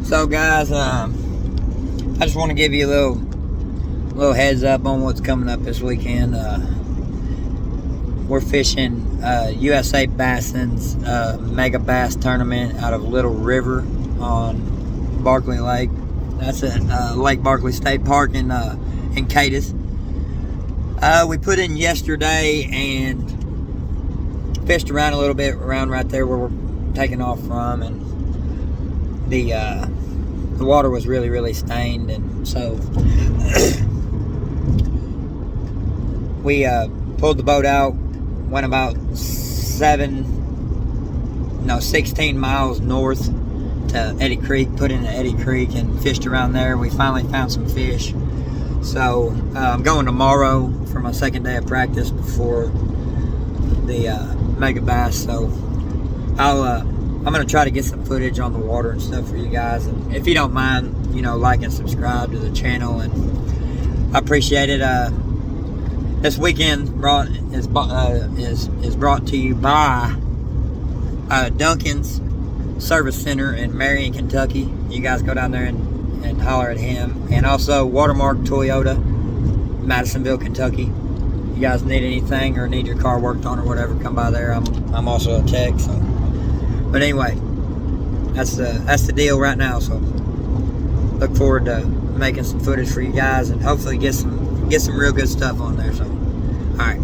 So guys, I just want to give you a little heads up on what's coming up this weekend. We're fishing USA Bassins Mega Bass Tournament out of Little River on Barkley Lake. That's at Lake Barkley State Park in Cadiz. We put in yesterday and fished around a little bit around right there where we're taking off from, and the water was really stained, and so we pulled the boat out, went about 16 miles north to Eddy Creek, put in Eddy Creek and fished around there. We finally found some fish. So I'm going tomorrow for my second day of practice before the Mega Bass. So I'm gonna try to get some footage on the water and stuff for you guys. And if you don't mind, like and subscribe to the channel, and I appreciate it. This weekend is brought to you by Duncan's Service Center in Marion, Kentucky. You guys go down there and holler at him. And also Watermark Toyota, Madisonville, Kentucky. You guys need anything or need your car worked on or whatever, come by there. I'm also a tech. So, but anyway, that's the deal right now. So look forward to making some footage for you guys and hopefully get some real good stuff on there. So, all right.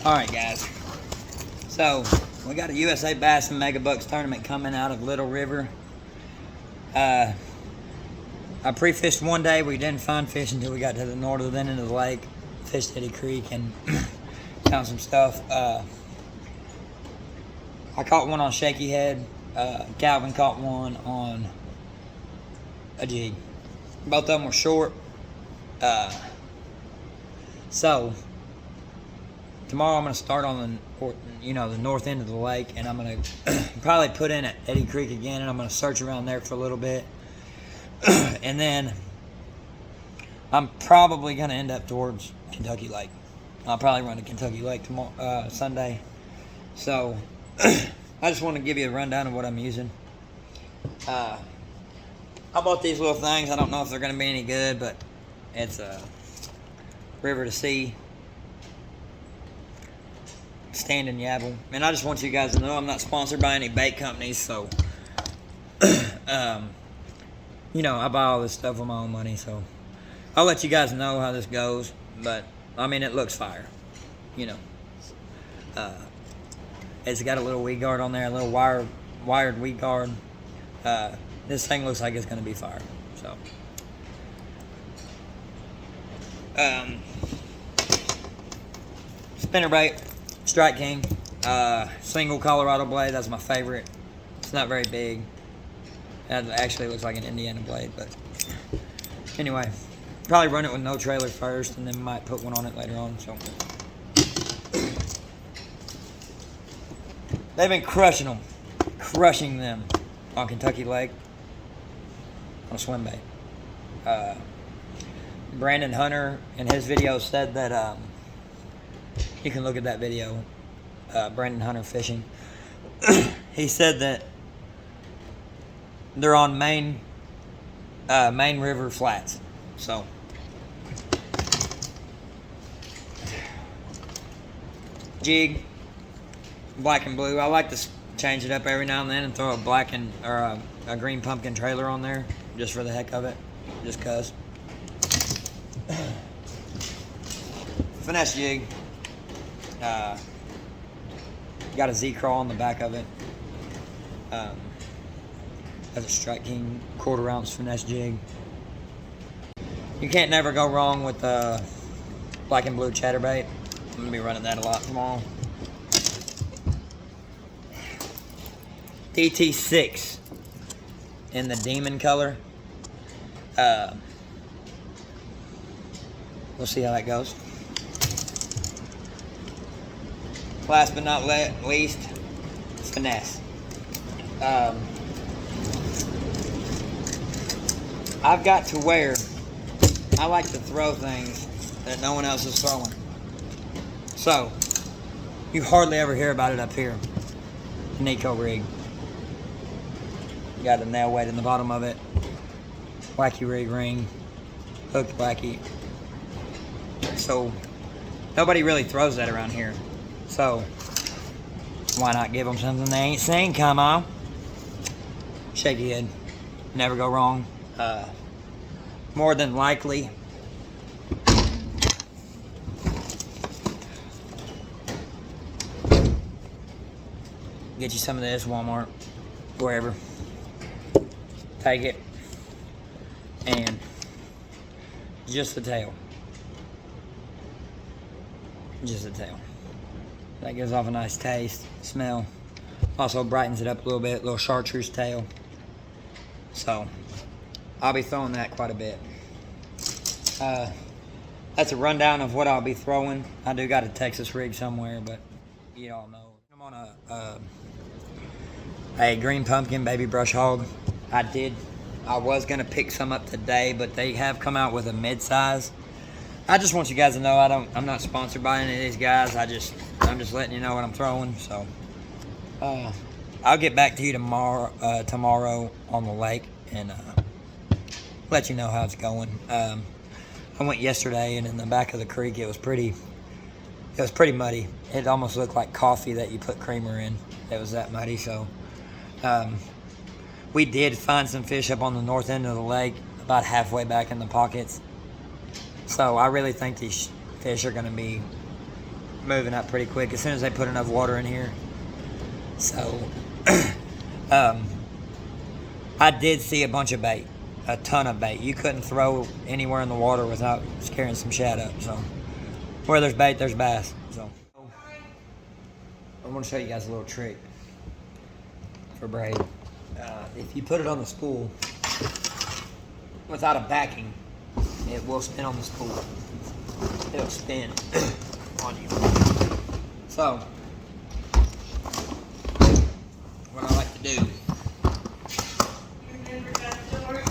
Alright guys, so we got a USA Bass and Mega Bucks tournament coming out of Little River. I pre-fished one day. We didn't find fish until we got to the northern end of the lake, fished Eddy Creek, and found some stuff. I caught one on shaky head. Calvin caught one on a jig. Both of them were short. So tomorrow I'm going to start on the north end of the lake, and I'm going to probably put in at Eddy Creek again, and I'm going to search around there for a little bit. And then I'm probably going to end up towards Kentucky Lake. I'll probably run to Kentucky Lake tomorrow, Sunday. So I just want to give you a rundown of what I'm using. I bought these little things. I don't know if they're going to be any good, but it's a River to Sea standing yabble. And I just want you guys to know I'm not sponsored by any bait companies, so I buy all this stuff with my own money, so I'll let you guys know how this goes. But I mean, it looks fire. It's got a little weed guard on there, a little wired weed guard. This thing looks like it's going to be fire. So spinnerbait, Strike King, single Colorado blade. That's my favorite. It's not very big. It actually looks like an Indiana blade, but anyway, probably run it with no trailer first, and then might put one on it later on. So they've been crushing them on Kentucky Lake on swim bait. Brandon Hunter in his video said that you can look at that video, Brandon Hunter fishing. He said that they're on main river flats. So jig, black and blue. I like to change it up every now and then and throw a black or a green pumpkin trailer on there just for the heck of it, just cause. Finesse jig. Got a Z-Crawl on the back of it. Has a Strike King 1/4 ounce finesse jig. You can't never go wrong with black and blue chatterbait. I'm gonna be running that a lot tomorrow. DT6 in the demon color. We'll see how that goes. Last but not least, finesse. I've got to wear I like to throw things that no one else is throwing. So, you hardly ever hear about it up here. Nico rig. Got a nail weight in the bottom of it. Wacky rig ring. Hooked wacky. So, nobody really throws that around here. So, why not give them something they ain't seen? Come on. Shake your head. Never go wrong. More than likely, get you some of this, Walmart, wherever. Take it. And just the tail. Just the tail. That gives off a nice taste, smell. Also brightens it up a little bit, little chartreuse tail. So, I'll be throwing that quite a bit. That's a rundown of what I'll be throwing. I do got a Texas rig somewhere, but you all know. I'm on a green pumpkin baby brush hog. I was gonna pick some up today, but they have come out with a mid-size. I just want you guys to know I'm not sponsored by any of these guys. I'm just letting you know what I'm throwing. So I'll get back to you tomorrow on the lake and let you know how it's going. I went yesterday, and in the back of the creek, it was pretty muddy. It almost looked like coffee that you put creamer in. It was that muddy. So we did find some fish up on the north end of the lake, about halfway back in the pockets. So I really think these fish are going to be moving up pretty quick as soon as they put enough water in here. So I did see a bunch of bait, a ton of bait. You couldn't throw anywhere in the water without scaring some shad up. So where there's bait, there's bass. So I want to show you guys a little trick for braid. If you put it on the spool without a backing, it will spin on the spool. It'll spin on you. So, what I like to do. Remember that door?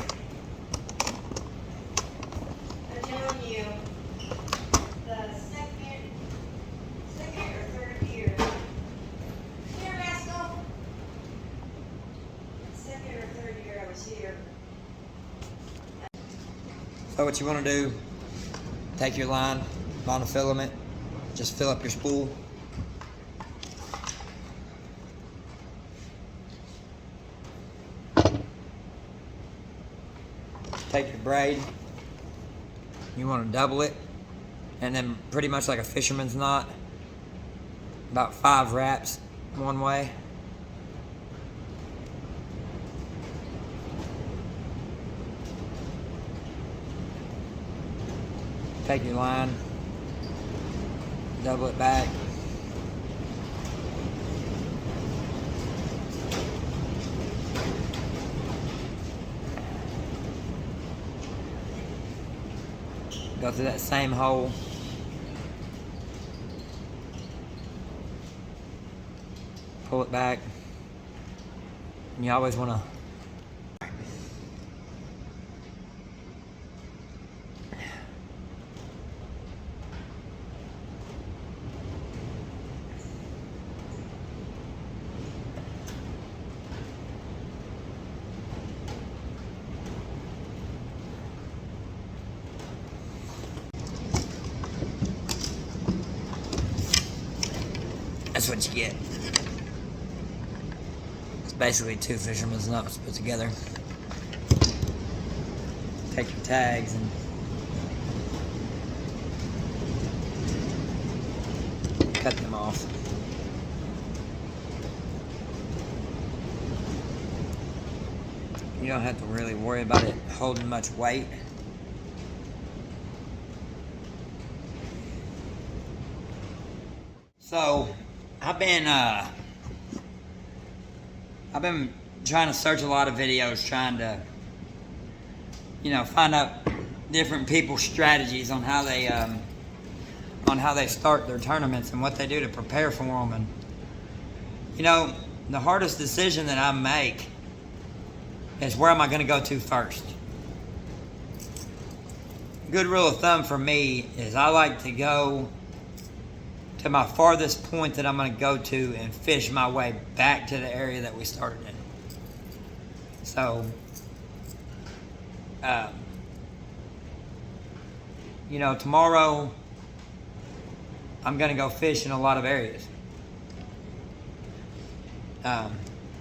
I'm telling you, the second or third year. Here, Rascal. Second or third year I was here. So what you want to do, take your line, monofilament, just fill up your spool. Take your braid, you want to double it, and then pretty much like a fisherman's knot, about 5 wraps one way. Take your line, double it back. Go through that same hole. Pull it back. And you always want to that's what you get. It's basically 2 fisherman's knots put together. Take your tags and cut them off. You don't have to really worry about it holding much weight. So I've been trying to search a lot of videos, trying to, find out different people's strategies on how they start their tournaments and what they do to prepare for them. And the hardest decision that I make is where am I going to go to first. good rule of thumb for me is I like to go to my farthest point that I'm going to go to and fish my way back to the area that we started in. So, you know, tomorrow I'm going to go fish in a lot of areas.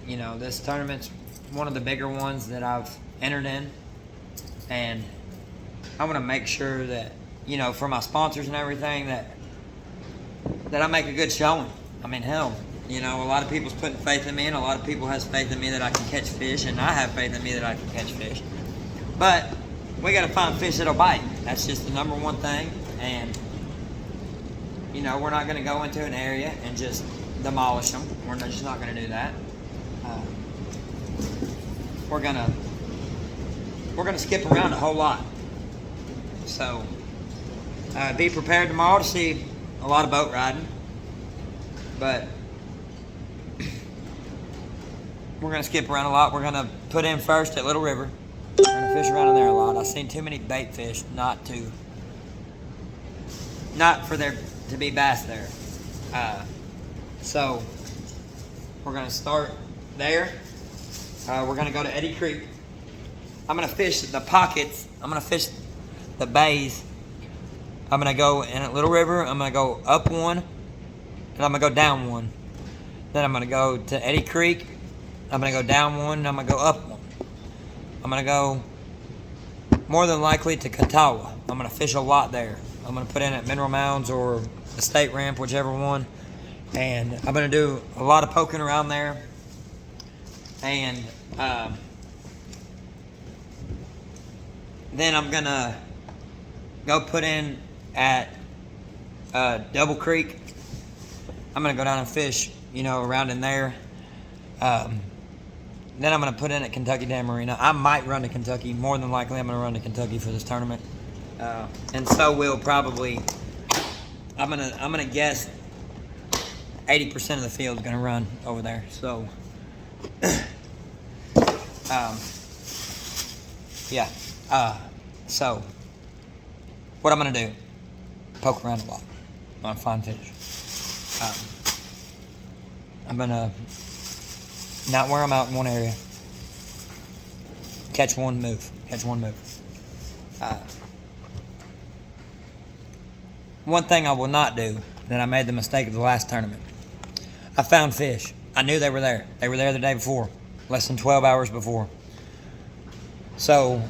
You know, this tournament's one of the bigger ones that I've entered in, and I want to make sure that, you know, for my sponsors and everything, that I make a good showing. I mean, hell, you know, a lot of people's putting faith in me, and a lot of people has faith in me that I can catch fish, and I have faith in me that I can catch fish. But we got to find fish that'll bite. That's just the number one thing. And, you know, we're not going to go into an area and just demolish them. We're just not going to do that. We're gonna skip around a whole lot. So be prepared tomorrow to see a lot of boat riding. But we're gonna skip around a lot. We're gonna put in first at Little River. We're gonna fish around in there a lot. I've seen too many bait fish not for there to be bass there. So we're gonna start there. We're gonna go to Eddy Creek. I'm gonna fish the pockets. I'm gonna fish the bays. I'm gonna go in at Little River. I'm gonna go up one, and I'm gonna go down one. Then I'm gonna go to Eddy Creek. I'm gonna go down one, and I'm gonna go up one. I'm gonna go more than likely to Catawba. I'm gonna fish a lot there. I'm gonna put in at Mineral Mounds or the State Ramp, whichever one. And I'm gonna do a lot of poking around there. And then I'm gonna go put in at Double Creek. I'm gonna go down and fish, you know, around in there. Then I'm gonna put in at Kentucky Dam Marina. I might run to Kentucky. More than likely, I'm gonna run to Kentucky for this tournament. And so will probably. I'm gonna guess 80% of the field's gonna run over there. So. Yeah. So, what I'm gonna do? Poke around a lot. I'm gonna find fish. I'm gonna not wear them out in one area. Catch one, move. Catch one, move. One thing I will not do that I made the mistake of the last tournament. I found fish. I knew they were there. They were there the day before, less than 12 hours before. So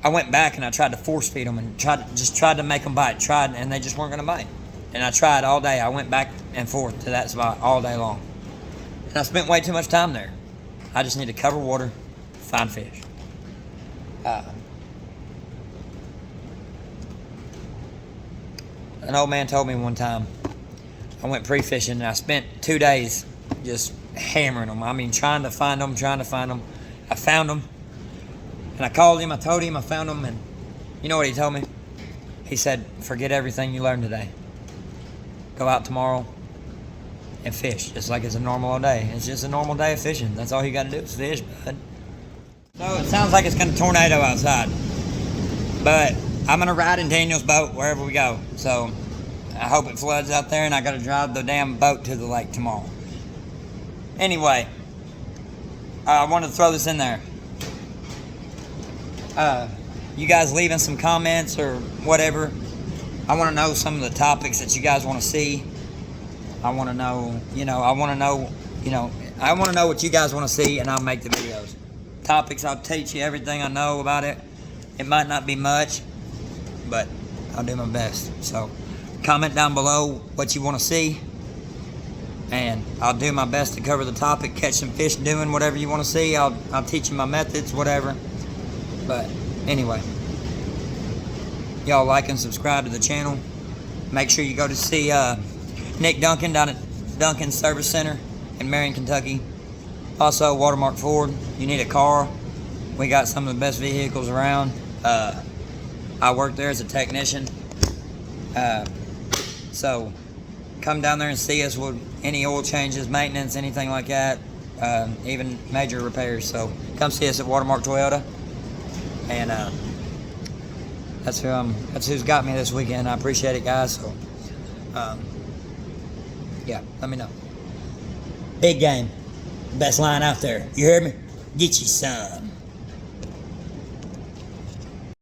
I went back and I tried to force feed them and tried to make them bite. And they just weren't going to bite. And I tried all day. I went back and forth to that spot all day long. And I spent way too much time there. I just need to cover water, find fish. An old man told me one time, I went pre-fishing and I spent 2 days just hammering them. I mean, trying to find them. I found them. And I called him. I told him I found them. And you know what he told me? He said, forget everything you learned today. Go out tomorrow and fish just like it's a normal day. It's just a normal day of fishing. That's all you got to do is fish, bud. So it sounds like it's going to tornado outside. But I'm going to ride in Daniel's boat wherever we go. So I hope it floods out there and I got to drive the damn boat to the lake tomorrow. Anyway, I wanted to throw this in there. You guys leaving some comments or whatever. I want to know some of the topics that you guys want to see. I want to know, I want to know what you guys want to see, and I'll make the videos. Topics, I'll teach you everything I know about it. It might not be much, but I'll do my best. So comment down below what you want to see, and I'll do my best to cover the topic, catch some fish, doing whatever you want to see. I'll teach you my methods, whatever. But anyway, y'all like and subscribe to the channel. Make sure you go to see Nick Duncan down at Duncan Service Center in Marion, Kentucky. Also, Watermark Ford. You need a car, we got some of the best vehicles around. I work there as a technician. So come down there and see us with any oil changes, maintenance, anything like that, even major repairs. So come see us at Watermark Toyota. And That's who's got me this weekend. I appreciate it, guys. So, yeah, let me know. Big game, best line out there. You heard me? Get you some.